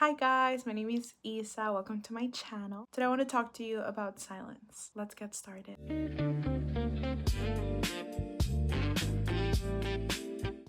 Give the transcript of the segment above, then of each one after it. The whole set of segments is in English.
Hi guys, my name is Isa. Welcome to my channel. Today I want to talk to you about silence. Let's get started.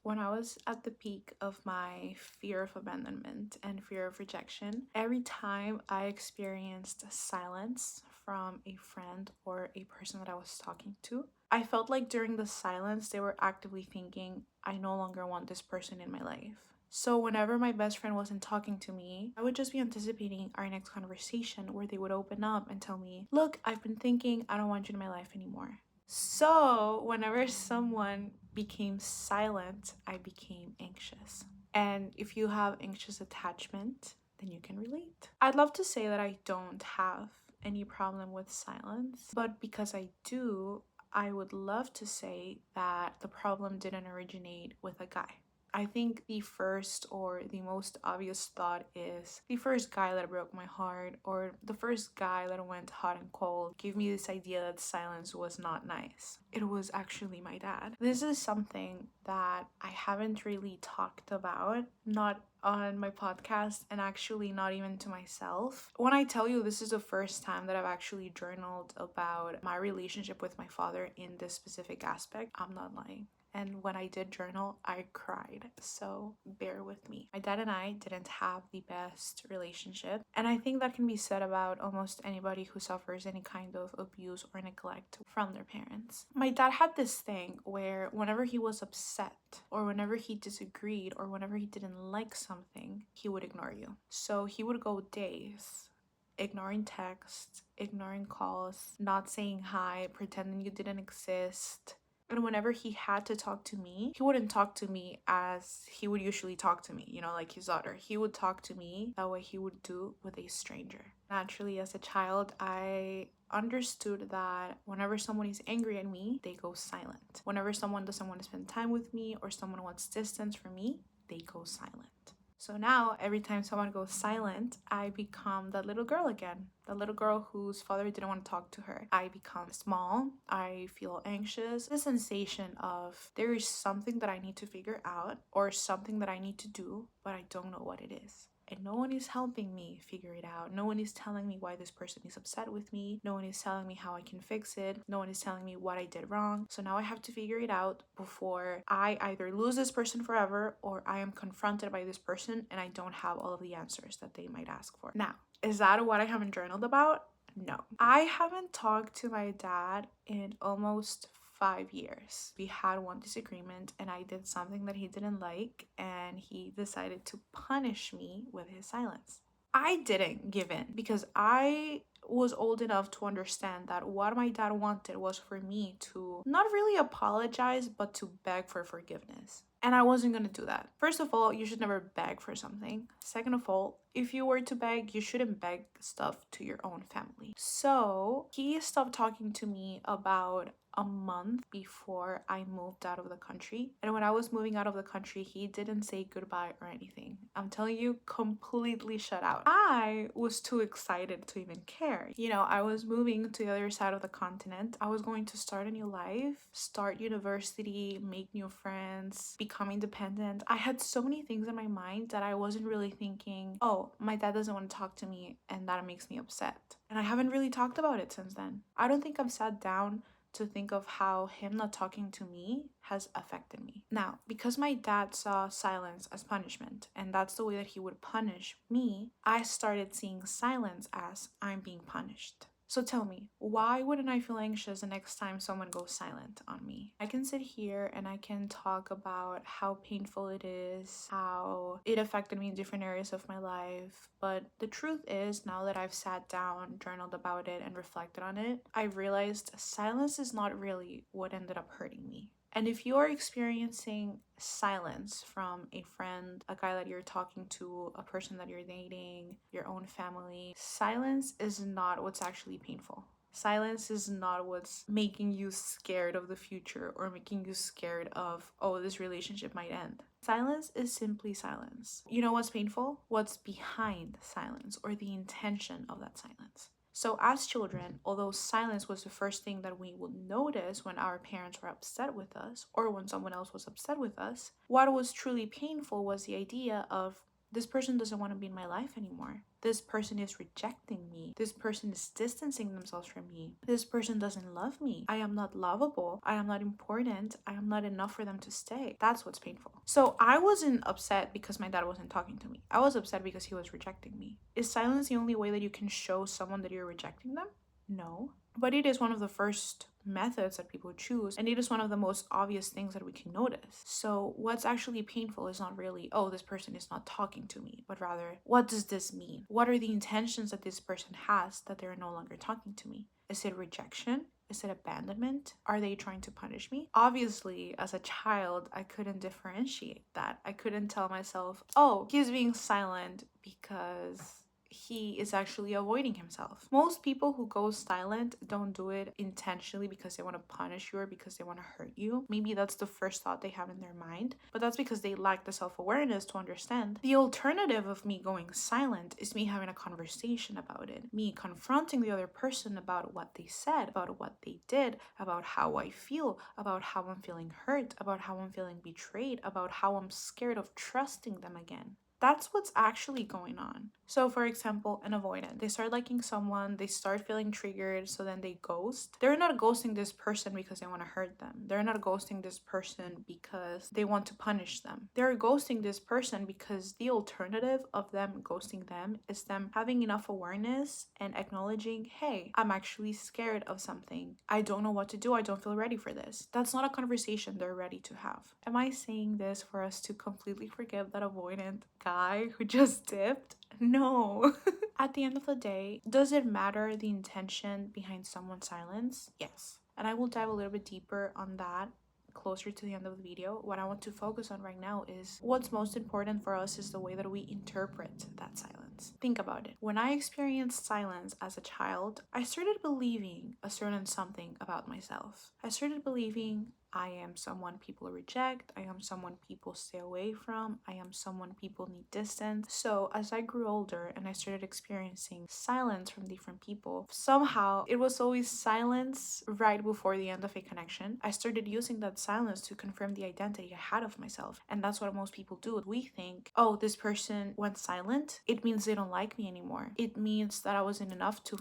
When I was at the peak of my fear of abandonment and fear of rejection, every time I experienced silence from a friend or a person that I was talking to, I felt like during the silence they were actively thinking, I no longer want this person in my life. So whenever my best friend wasn't talking to me, I would just be anticipating our next conversation where they would open up and tell me, look, I've been thinking, I don't want you in my life anymore. So whenever someone became silent, I became anxious. And if you have anxious attachment, then you can relate. I'd love to say that I don't have any problem with silence, but because I do, I would love to say that the problem didn't originate with a guy. I think the first or the most obvious thought is the first guy that broke my heart, or the first guy that went hot and cold, gave me this idea that silence was not nice. It was actually my dad. This is something that I haven't really talked about, not on my podcast, and actually not even to myself. When I tell you this is the first time that I've actually journaled about my relationship with my father in this specific aspect, I'm not lying. And when I did journal, I cried. So bear with me. My dad and I didn't have the best relationship. And I think that can be said about almost anybody who suffers any kind of abuse or neglect from their parents. My dad had this thing where whenever he was upset or whenever he disagreed or whenever he didn't like something, he would ignore you. So he would go days ignoring texts, ignoring calls, not saying hi, pretending you didn't exist. And whenever he had to talk to me, he wouldn't talk to me as he would usually talk to me, like his daughter. He would talk to me that way he would do with a stranger. Naturally, as a child, I understood that whenever someone is angry at me, they go silent. Whenever someone doesn't want to spend time with me or someone wants distance from me, they go silent. So now, every time someone goes silent, I become that little girl again. The little girl whose father didn't want to talk to her. I become small. I feel anxious. The sensation of there is something that I need to figure out or something that I need to do, but I don't know what it is. And no one is helping me figure it out. No one is telling me why this person is upset with me. No one is telling me how I can fix it. No one is telling me what I did wrong. So now I have to figure it out before I either lose this person forever or I am confronted by this person and I don't have all of the answers that they might ask for. Now, is that what I haven't journaled about? No. I haven't talked to my dad in almost 5 years. We had one disagreement and I did something that he didn't like and he decided to punish me with his silence. I didn't give in because I was old enough to understand that what my dad wanted was for me to not really apologize but to beg for forgiveness. And I wasn't gonna do that. First of all, you should never beg for something. Second of all, if you were to beg, you shouldn't beg stuff to your own family. So he stopped talking to me about a month before I moved out of the country. And when I was moving out of the country, he didn't say goodbye or anything. I'm telling you, completely shut out. I was too excited to even care. I was moving to the other side of the continent. I was going to start a new life, start university, make new friends, become independent. I had so many things in my mind that I wasn't really thinking, oh, my dad doesn't want to talk to me and that makes me upset. And I haven't really talked about it since then. I don't think I've sat down to think of how him not talking to me has affected me. Now, because my dad saw silence as punishment, and that's the way that he would punish me, I started seeing silence as I'm being punished. So tell me, why wouldn't I feel anxious the next time someone goes silent on me? I can sit here and I can talk about how painful it is, how it affected me in different areas of my life, but the truth is, now that I've sat down, journaled about it, and reflected on it, I've realized silence is not really what ended up hurting me. And if you are experiencing silence from a friend, a guy that you're talking to, a person that you're dating, your own family, silence is not what's actually painful. Silence is not what's making you scared of the future or making you scared of, oh, this relationship might end. Silence is simply silence. You know what's painful? What's behind silence or the intention of that silence. So as children, although silence was the first thing that we would notice when our parents were upset with us or when someone else was upset with us, what was truly painful was the idea of This person doesn't want to be in my life anymore. This person is rejecting me. This person is distancing themselves from me. This person doesn't love me. I am not lovable. I am not important. I am not enough for them to stay. That's what's painful. So I wasn't upset because my dad wasn't talking to me. I was upset because he was rejecting me. Is silence the only way that you can show someone that you're rejecting them? No. But it is one of the first methods that people choose, and it is one of the most obvious things that we can notice. So what's actually painful is not really, oh, this person is not talking to me, but rather, what does this mean? What are the intentions that this person has that they're no longer talking to me? Is it rejection? Is it abandonment? Are they trying to punish me? Obviously, as a child, I couldn't differentiate that. I couldn't tell myself, oh, he's being silent because he is actually avoiding himself. Most people who go silent don't do it intentionally because they want to punish you or because they want to hurt you. Maybe that's the first thought they have in their mind, but that's because they lack the self-awareness to understand. The alternative of me going silent is me having a conversation about it, me confronting the other person about what they said, about what they did, about how I feel, about how I'm feeling hurt, about how I'm feeling betrayed, about how I'm scared of trusting them again. That's what's actually going on. So, for example, an avoidant. They start liking someone, they start feeling triggered, so then they ghost. They're not ghosting this person because they want to hurt them. They're not ghosting this person because they want to punish them. They're ghosting this person because the alternative of them ghosting them is them having enough awareness and acknowledging, hey, I'm actually scared of something. I don't know what to do. I don't feel ready for this. That's not a conversation they're ready to have. Am I saying this for us to completely forget that avoidant guy who just dipped? No. At the end of the day, does it matter the intention behind someone's silence? Yes. And I will dive a little bit deeper on that closer to the end of the video. What I want to focus on right now is what's most important for us is the way that we interpret that silence. Think about it. When I experienced silence as a child, I started believing a certain something about myself. I started believing I am someone people reject. I am someone people stay away from. I am someone people need distance. So as I grew older and I started experiencing silence from different people, somehow it was always silence right before the end of a connection. I started using that silence to confirm the identity I had of myself. And that's what most people do. We think, oh, this person went silent. It means they don't like me anymore. It means that I wasn't enough to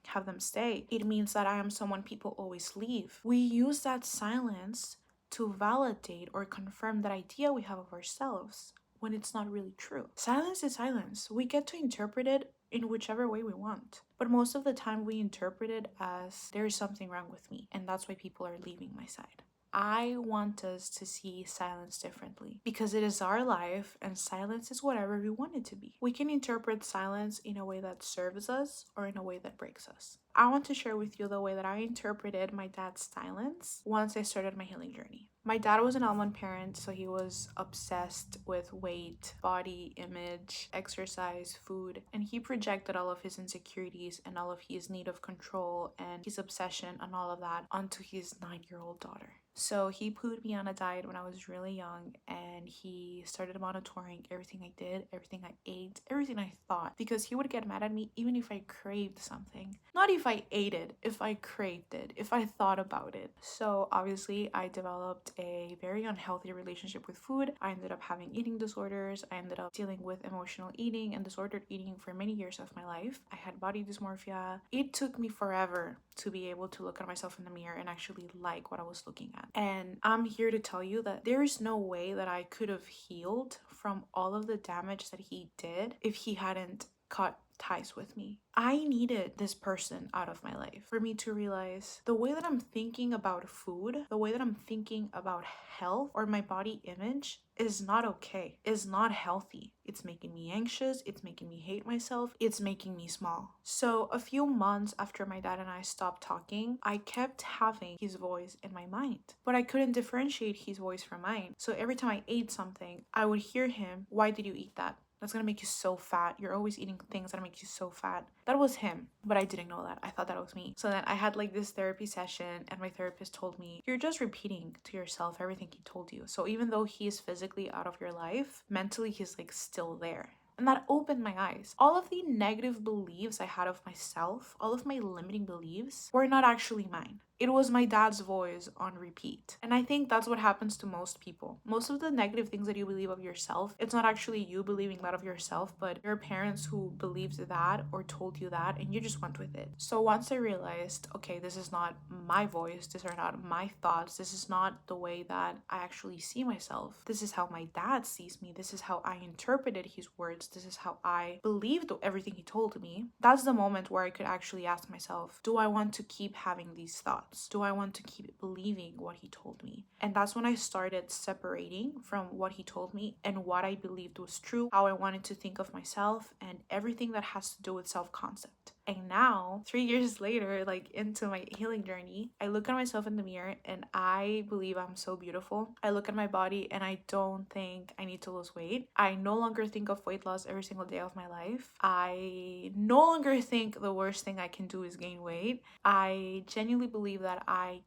have them stay. It means that I am someone people always leave. We use that silence to validate or confirm that idea we have of ourselves when it's not really true. Silence is silence. We get to interpret it in whichever way we want. But most of the time we interpret it as there is something wrong with me, and that's why people are leaving my side. I want us to see silence differently because it is our life and silence is whatever we want it to be. We can interpret silence in a way that serves us or in a way that breaks us. I want to share with you the way that I interpreted my dad's silence once I started my healing journey. My dad was an almond parent, so he was obsessed with weight, body image, exercise, food, and he projected all of his insecurities and all of his need of control and his obsession and all of that onto his 9-year-old daughter. So he put me on a diet when I was really young, and he started monitoring everything I did, everything I ate, everything I thought, because he would get mad at me even if I craved something. Not if I ate it, if I craved it, if I thought about it. So obviously I developed a very unhealthy relationship with food. I ended up having eating disorders. I ended up dealing with emotional eating and disordered eating for many years of my life. I had body dysmorphia. It took me forever to be able to look at myself in the mirror and actually like what I was looking at. And I'm here to tell you that there is no way that I could have healed from all of the damage that he did if he hadn't cut ties with me. I needed this person out of my life for me to realize the way that I'm thinking about food, the way that I'm thinking about health or my body image is not okay, is not healthy. It's making me anxious, it's making me hate myself, it's making me small. So a few months after my dad and I stopped talking, I kept having his voice in my mind, but I couldn't differentiate his voice from mine. So every time I ate something, I would hear him, "Why did you eat that? That's gonna make you so fat. You're always eating things that make you so fat." That was him, but I didn't know that. I thought that was me. So then I had like this therapy session, and my therapist told me, you're just repeating to yourself everything he told you. So even though he is physically out of your life, mentally he's like still there. And that opened my eyes. All of the negative beliefs I had of myself, all of my limiting beliefs, were not actually mine. It was my dad's voice on repeat. And I think that's what happens to most people. Most of the negative things that you believe of yourself, it's not actually you believing that of yourself, but your parents who believed that or told you that, and you just went with it. So once I realized, okay, this is not my voice, these are not my thoughts, this is not the way that I actually see myself, this is how my dad sees me, this is how I interpreted his words, this is how I believed everything he told me, that's the moment where I could actually ask myself, do I want to keep having these thoughts? Do I want to keep believing what he told me? And that's when I started separating from what he told me and what I believed was true, how I wanted to think of myself, and everything that has to do with self-concept. And now, 3 years later, like into my healing journey, I look at myself in the mirror and I believe I'm so beautiful. I look at my body and I don't think I need to lose weight. I no longer think of weight loss every single day of my life. I no longer think the worst thing I can do is gain weight. I genuinely believe that I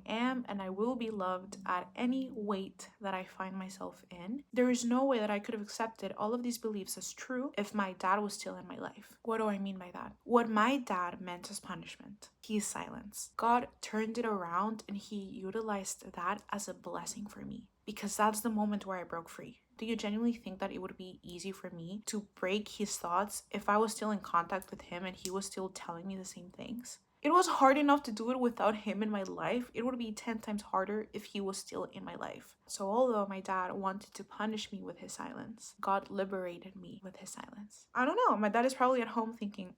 am, and I will be loved at any weight that I find myself in. There is no way that I could have accepted all of these beliefs as true if my dad was still in my life. What do I mean by that? What my dad meant as punishment, his silence. God turned it around and he utilized that as a blessing for me, because that's the moment where I broke free. Do you genuinely think that it would be easy for me to break his thoughts if I was still in contact with him and he was still telling me the same things? It was hard enough to do it without him in my life. It would be 10 times harder if he was still in my life. So although my dad wanted to punish me with his silence, God liberated me with his silence. I don't know. My dad is probably at home thinking,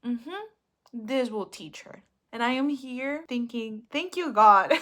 this will teach her. And I am here thinking, thank you, God.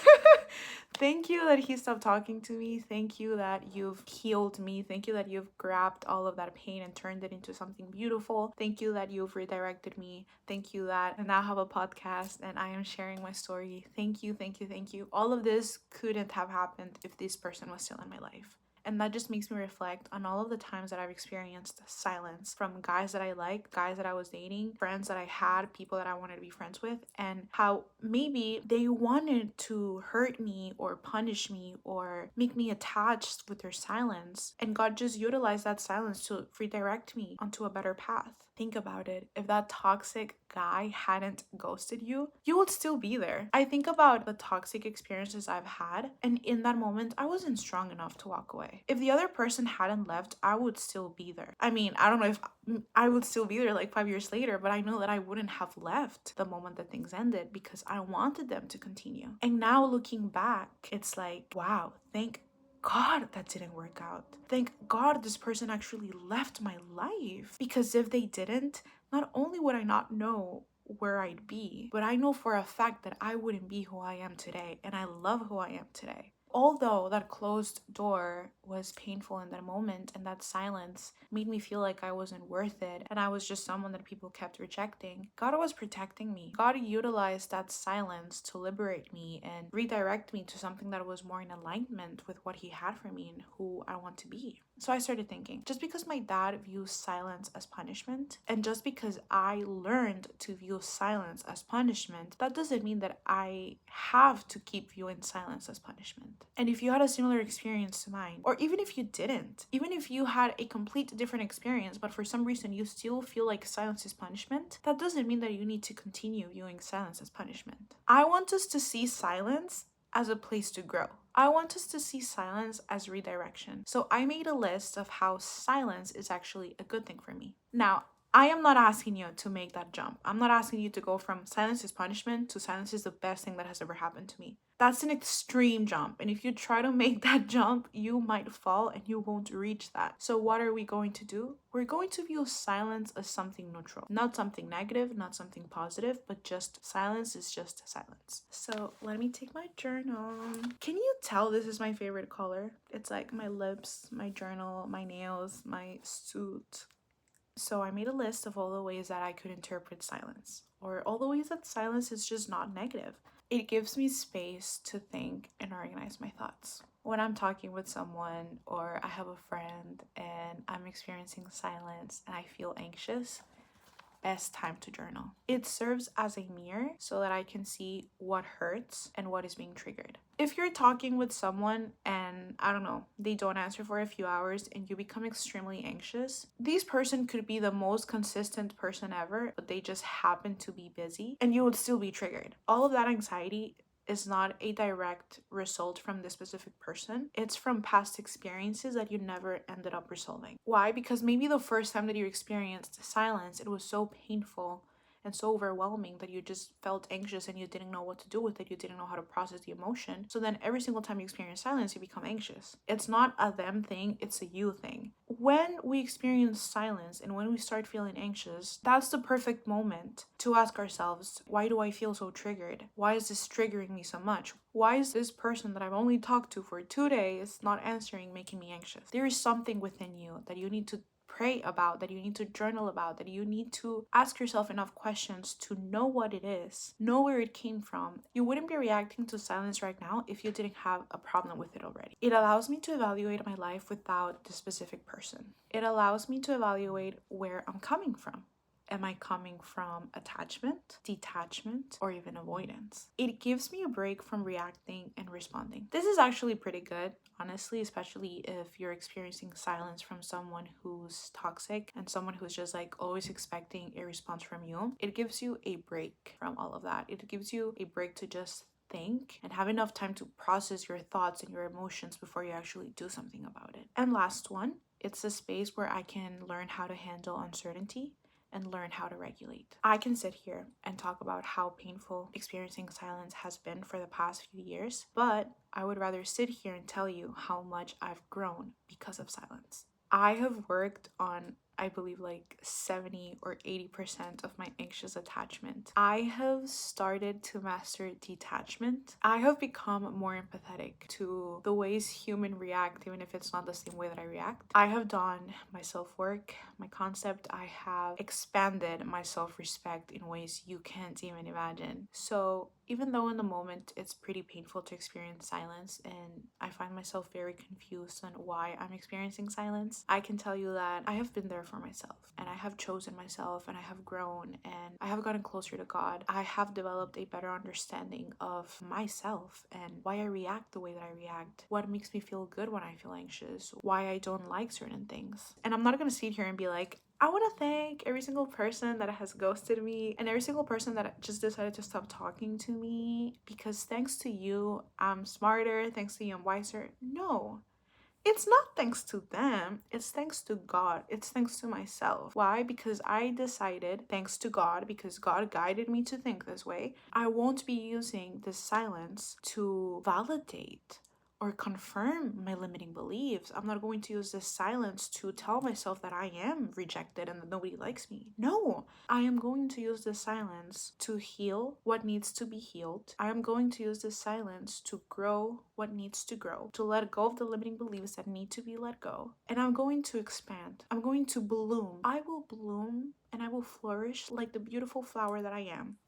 Thank you that he stopped talking to me. Thank you that you've healed me. Thank you that you've grabbed all of that pain and turned it into something beautiful. Thank you that you've redirected me. Thank you that I now have a podcast and I am sharing my story. Thank you, thank you, thank you. All of this couldn't have happened if this person was still in my life. And that just makes me reflect on all of the times that I've experienced silence from guys that I liked, guys that I was dating, friends that I had, people that I wanted to be friends with, and how maybe they wanted to hurt me or punish me or make me attached with their silence. And God just utilized that silence to redirect me onto a better path. Think about it. If that toxic guy hadn't ghosted you, you would still be there. I think about the toxic experiences I've had, and in that moment, I wasn't strong enough to walk away. If the other person hadn't left, I would still be there. I mean, I don't know if I would still be there like 5 years later, but I know that I wouldn't have left the moment that things ended because I wanted them to continue. And now looking back, it's like, wow, thank God that didn't work out. Thank God this person actually left my life. Because if they didn't, not only would I not know where I'd be, but I know for a fact that I wouldn't be who I am today. And I love who I am today. Although that closed door was painful in that moment and that silence made me feel like I wasn't worth it and I was just someone that people kept rejecting, God was protecting me. God utilized that silence to liberate me and redirect me to something that was more in alignment with what he had for me and who I want to be. So I started thinking, just because my dad views silence as punishment, and just because I learned to view silence as punishment, that doesn't mean that I have to keep viewing silence as punishment. And if you had a similar experience to mine, or even if you didn't, even if you had a complete different experience, but for some reason you still feel like silence is punishment, that doesn't mean that you need to continue viewing silence as punishment. I want us to see silence as a place to grow. I want us to see silence as redirection. So I made a list of how silence is actually a good thing for me. Now, I am not asking you to make that jump. I'm not asking you to go from silence is punishment to silence is the best thing that has ever happened to me. That's an extreme jump. And if you try to make that jump, you might fall and you won't reach that. So what are we going to do? We're going to view silence as something neutral. Not something negative, not something positive, but just silence is just silence. So let me take my journal. Can you tell this is my favorite color? It's like my lips, my journal, my nails, my suit. So I made a list of all the ways that I could interpret silence, or all the ways that silence is just not negative. It gives me space to think and organize my thoughts. When I'm talking with someone or I have a friend and I'm experiencing silence and I feel anxious, best time to journal. It serves as a mirror so that I can see what hurts and what is being triggered. If you're talking with someone and I don't know, they don't answer for a few hours and you become extremely anxious, this person could be the most consistent person ever, but they just happen to be busy and you would still be triggered. All of that anxiety is not a direct result from this specific person. It's from past experiences that you never ended up resolving. Why? Because maybe the first time that you experienced silence, it was so painful and so overwhelming that you just felt anxious and you didn't know what to do with it. You didn't know how to process the emotion. So then every single time you experience silence, you become anxious. It's not a them thing, it's a you thing. When we experience silence and when we start feeling anxious, that's the perfect moment to ask ourselves, why do I feel so triggered? Why is this triggering me so much? Why is this person that I've only talked to for 2 days not answering, making me anxious? There is something within you that you need to pray about, that you need to journal about, that you need to ask yourself enough questions to know what it is, know where it came from. You wouldn't be reacting to silence right now if you didn't have a problem with it already. It allows me to evaluate my life without the specific person. It allows me to evaluate where I'm coming from. Am I coming from attachment, detachment, or even avoidance? It gives me a break from reacting and responding. This is actually pretty good, honestly, especially if you're experiencing silence from someone who's toxic and someone who's just like always expecting a response from you. It gives you a break from all of that. It gives you a break to just think and have enough time to process your thoughts and your emotions before you actually do something about it. And last one, it's a space where I can learn how to handle uncertainty and learn how to regulate. I can sit here and talk about how painful experiencing silence has been for the past few years, but I would rather sit here and tell you how much I've grown because of silence. I have worked on, I believe, like 70 or 80% of my anxious attachment. I have started to master detachment. I have become more empathetic to the ways humans react, even if it's not the same way that I react. I have done my self-work, my concept. I have expanded my self-respect in ways you can't even imagine. So even though in the moment it's pretty painful to experience silence and I find myself very confused on why I'm experiencing silence, I can tell you that I have been there for myself and I have chosen myself and I have grown and I have gotten closer to God. I have developed a better understanding of myself and why I react the way that I react, what makes me feel good when I feel anxious, why I don't like certain things. And I'm not gonna sit here and be like, I want to thank every single person that has ghosted me and every single person that just decided to stop talking to me because thanks to you, I'm smarter. Thanks to you, I'm wiser. No, it's not thanks to them. It's thanks to God. It's thanks to myself. Why? Because I decided, thanks to God, because God guided me to think this way, I won't be using this silence to validate or confirm my limiting beliefs. I'm not going to use this silence to tell myself that I am rejected and that nobody likes me. No, I am going to use this silence to heal what needs to be healed. I am going to use this silence to grow what needs to grow, to let go of the limiting beliefs that need to be let go. And I'm going to expand. I'm going to bloom. I will bloom and I will flourish like the beautiful flower that I am.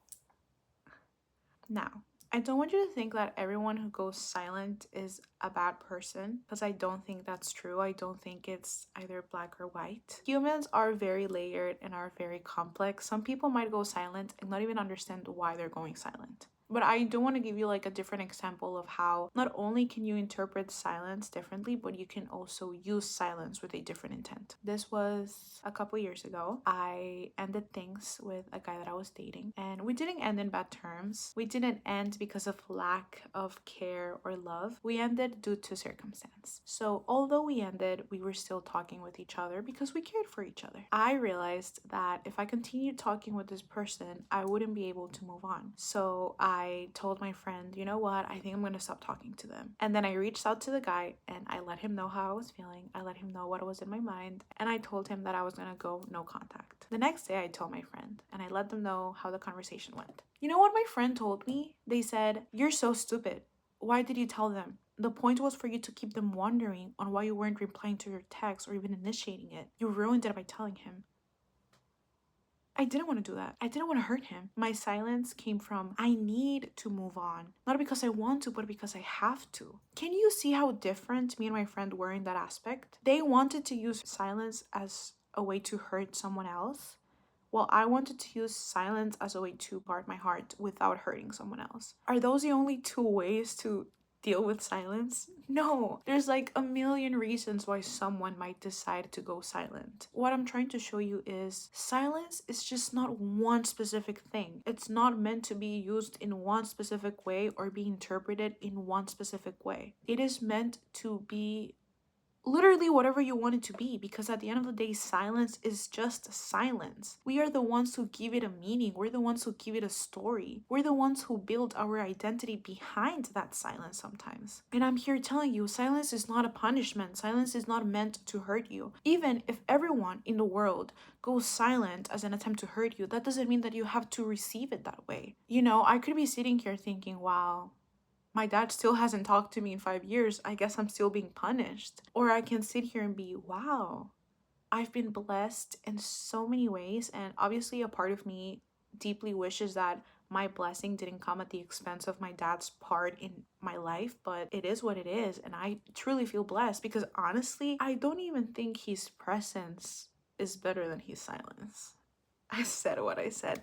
Now, I don't want you to think that everyone who goes silent is a bad person, because I don't think that's true. I don't think it's either black or white. Humans are very layered and are very complex. Some people might go silent and not even understand why they're going silent. But I do want to give you like a different example of how not only can you interpret silence differently, but you can also use silence with a different intent. This was a couple years ago. I ended things with a guy that I was dating, and we didn't end in bad terms. We didn't end because of lack of care or love. We ended due to circumstance. So although we ended, we were still talking with each other because we cared for each other. I realized that if I continued talking with this person, I wouldn't be able to move on. So I told my friend, you know what, I think I'm going to stop talking to them. And then I reached out to the guy and I let him know how I was feeling. I let him know what was in my mind. And I told him that I was going to go no contact. The next day I told my friend and I let them know how the conversation went. You know what my friend told me? They said, "You're so stupid. Why did you tell them? The point was for you to keep them wondering on why you weren't replying to your text or even initiating it. You ruined it by telling him." I didn't want to do that. I didn't want to hurt him. My silence came from I need to move on. Not because I want to, but because I have to. Can you see how different me and my friend were in that aspect? They wanted to use silence as a way to hurt someone else, while I wanted to use silence as a way to guard my heart without hurting someone else. Are those the only two ways to deal with silence? No, there's like a million reasons why someone might decide to go silent. What I'm trying to show you is silence is just not one specific thing. It's not meant to be used in one specific way or be interpreted in one specific way. It is meant to be literally whatever you want it to be, because at the end of the day, silence is just silence. We are the ones who give it a meaning. We're the ones who give it a story. We're the ones who build our identity behind that silence sometimes. And I'm here telling you, silence is not a punishment. Silence is not meant to hurt you. Even if everyone in the world goes silent as an attempt to hurt you, that doesn't mean that you have to receive it that way. I could be sitting here thinking, wow, my dad still hasn't talked to me in 5 years. I guess I'm still being punished. Or I can sit here and be, wow, I've been blessed in so many ways. And obviously, a part of me deeply wishes that my blessing didn't come at the expense of my dad's part in my life, but it is what it is. And I truly feel blessed because honestly, I don't even think his presence is better than his silence. I said what I said.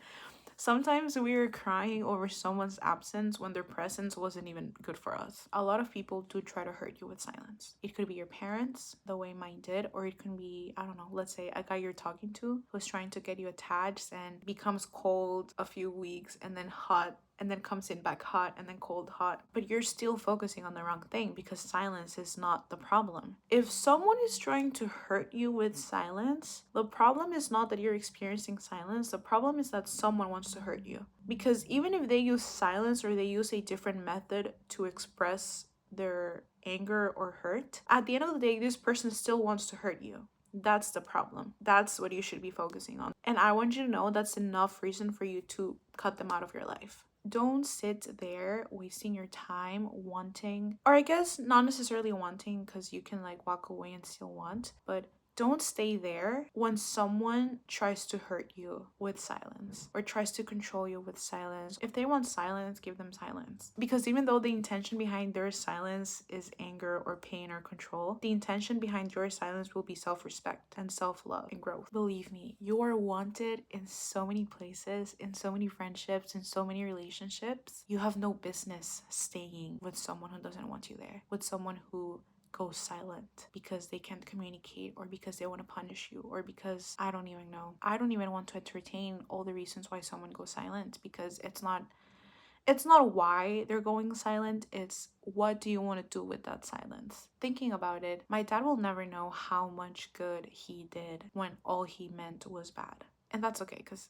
Sometimes we are crying over someone's absence when their presence wasn't even good for us. A lot of people do try to hurt you with silence. It could be your parents, the way mine did, or it can be, I don't know, let's say a guy you're talking to who's trying to get you attached and becomes cold a few weeks and then hot and then comes in back hot and then cold hot, but you're still focusing on the wrong thing because silence is not the problem. If someone is trying to hurt you with silence, the problem is not that you're experiencing silence, the problem is that someone wants to hurt you. Because even if they use silence or they use a different method to express their anger or hurt, at the end of the day, this person still wants to hurt you. That's the problem. That's what you should be focusing on. And I want you to know that's enough reason for you to cut them out of your life. Don't sit there wasting your time wanting, or I guess not necessarily wanting, because you can like walk away and still want, but don't stay there when someone tries to hurt you with silence or tries to control you with silence. If they want silence, give them silence. Because even though the intention behind their silence is anger or pain or control, the intention behind your silence will be self-respect and self-love and growth. Believe me, you are wanted in so many places, in so many friendships, in so many relationships. You have no business staying with someone who doesn't want you there, with someone who go silent because they can't communicate or because they want to punish you or because I don't even know. I don't even want to entertain all the reasons why someone goes silent, because it's not why they're going silent, it's what do you want to do with that silence. Thinking about it, my dad will never know how much good he did when all he meant was bad. And that's okay, because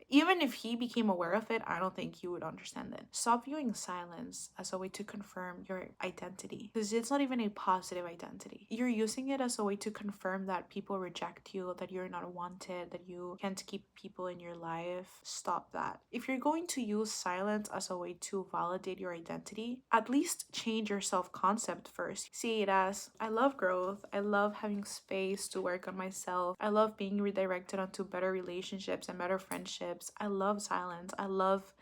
even if he became aware of it, I don't think he would understand it. Stop viewing silence as a way to confirm your identity, because it's not even a positive identity. You're using it as a way to confirm that people reject you, that you're not wanted, that you can't keep people in your life. Stop that. If you're going to use silence as a way to validate your identity, at least change your self-concept first. See it as, I love growth, I love having space to work on myself, I love being redirected onto better relationships and better friendships. I love silence. I love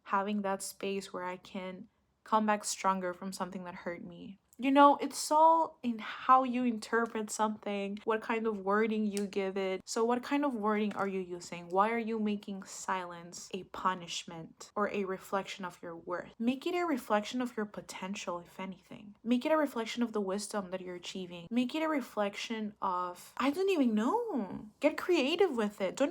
having that space where I can come back stronger from something that hurt me. It's all in how you interpret something, what kind of wording you give it. So what kind of wording are you using? Why are you making silence a punishment or a reflection of your worth? Make it a reflection of your potential, if anything. Make it a reflection of the wisdom that you're achieving. Make it a reflection of, I don't even know. Get creative with it.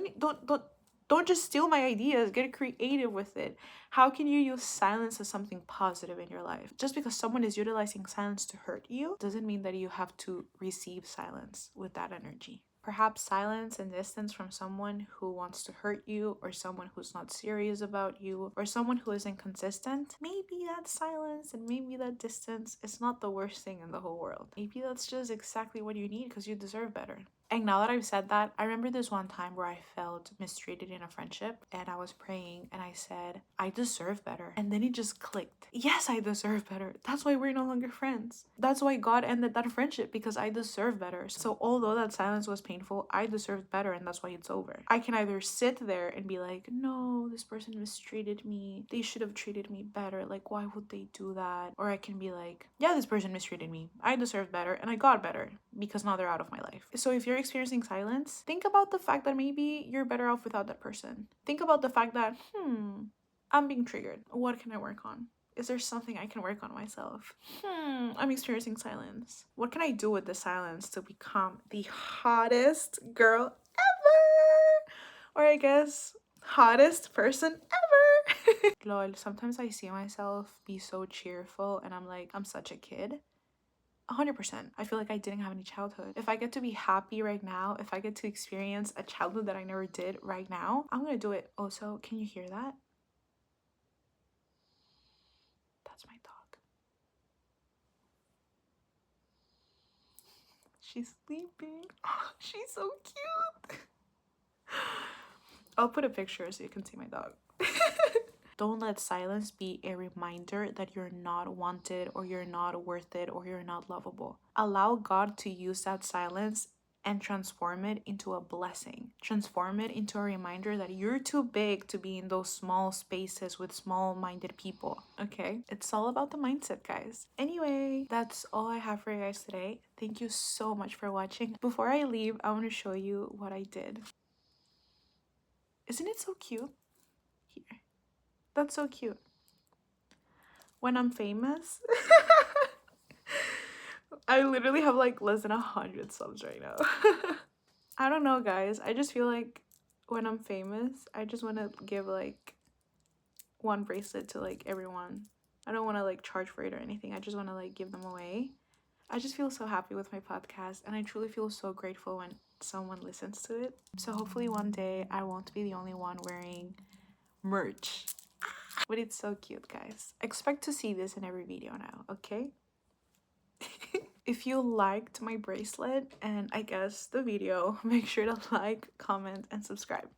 Don't just steal my ideas, get creative with it. How can you use silence as something positive in your life? Just because someone is utilizing silence to hurt you doesn't mean that you have to receive silence with that energy. Perhaps silence and distance from someone who wants to hurt you, or someone who's not serious about you, or someone who is inconsistent. Maybe that silence and maybe that distance is not the worst thing in the whole world. Maybe that's just exactly what you need because you deserve better. And now that I've said that, I remember this one time where I felt mistreated in a friendship and I was praying and I said, I deserve better. And then it just clicked. Yes, I deserve better. That's why we're no longer friends. That's why God ended that friendship, because I deserve better. So although that silence was painful, I deserved better, and that's why it's over. I can either sit there and be like, no, this person mistreated me. They should have treated me better. Like, why would they do that? Or I can be like, yeah, this person mistreated me. I deserved better and I got better because now they're out of my life. So if you're experiencing silence, think about the fact that maybe you're better off without that person. Think about the fact that, I'm being triggered. What can I work on? Is there something I can work on myself? I'm experiencing silence. What can I do with the silence to become the hottest girl ever? Or I guess hottest person ever. Lol, sometimes I see myself be so cheerful and I'm like, I'm such a kid. 100%. I feel like I didn't have any childhood. If I get to be happy right now, if I get to experience a childhood that I never did right now, I'm gonna do it. Also, can you hear that? That's my dog. She's sleeping. Oh, she's so cute. I'll put a picture so you can see my dog. Don't let silence be a reminder that you're not wanted or you're not worth it or you're not lovable. Allow God to use that silence and transform it into a blessing. Transform it into a reminder that you're too big to be in those small spaces with small-minded people, okay? It's all about the mindset, guys. Anyway, that's all I have for you guys today. Thank you so much for watching. Before I leave, I want to show you what I did. Isn't it so cute? Here. That's so cute. When I'm famous, I literally have like less than 100 subs right now. I don't know, guys. I just feel like when I'm famous, I just want to give like one bracelet to like everyone. I don't want to like charge for it or anything. I just want to like give them away. I just feel so happy with my podcast and I truly feel so grateful when someone listens to it. So hopefully one day I won't be the only one wearing merch. But it's so cute, guys. Expect to see this in every video now, okay? If you liked my bracelet and I guess the video, make sure to like, comment, and subscribe.